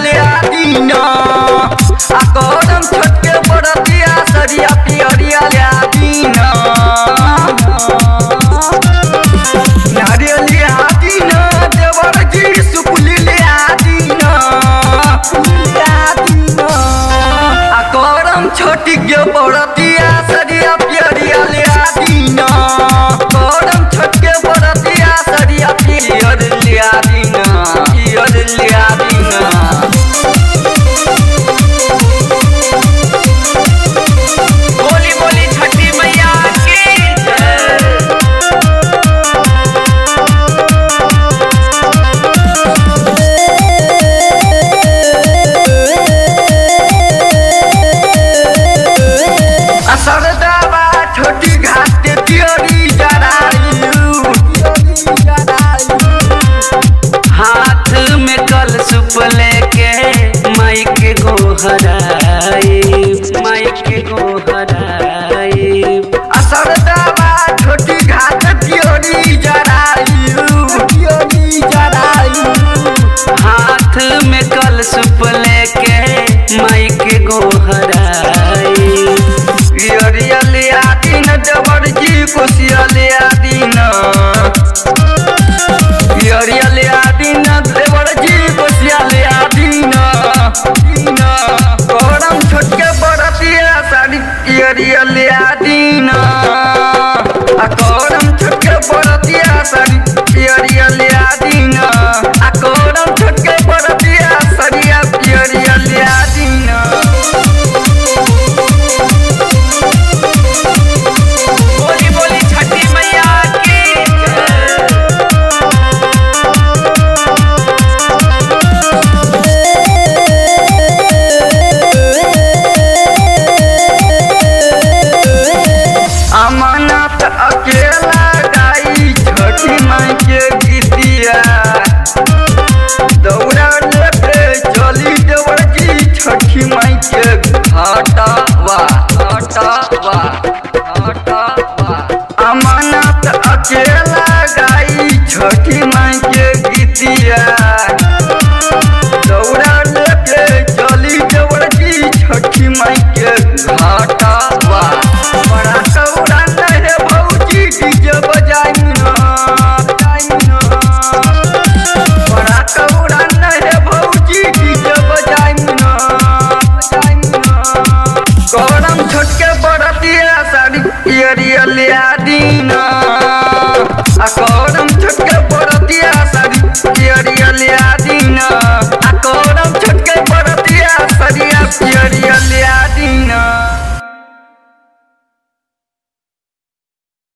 लिया दीना आ करम छोटके बरतिया सरिया पियरिया लिया दीना नारियल लिया दीना देवर जी सुपुली लिया दीना आ करम छोटी के बरतिया सरिया पियरिया लिया दीना करम छोटके बरतिया सरिया पियर लिया दीना पियर लिया दीना। बोली बोली छठी मैया की सरदावा छोटी घाट तियोरी जरायू हाथ में कल सुप लेके माइक गोहराई माइक गोहराई सरदावा छोटी घाट तियोरी जरायू हाथ में कल सुप लेके माइक गोहराई पियरिया लिया दीन देवर जी कोसिया लिया दीन पियरिया लिया दीन देवर जी कोसिया लिया दीन करम छोटके बरतिया साड़ी पियरिया लिया दीन करम छोटके बरतिया साड़ी पियरिया लिया दीन करम छोटके बरतिया सरिया पियरिया लिया दीन। बोली बोली छठी मैया की अमनत अकेला गाई छठी माई के गीतिया दौड़ा लेके चली देवर जी छठी माई के घाटावा घाटावा घाटावा अमनत अकेला गाई छठी माई के गीतिया दौड़ा लेके चली देवर जी छठी माई के घाटावा बड़ा कौड़ा नहीं भौजी डीजे बजाई ना बड़ा कौड़ा नहीं भौजी डीजे बजाई ना करम छोटके बरतिया साड़ी पियरिया लिया दीना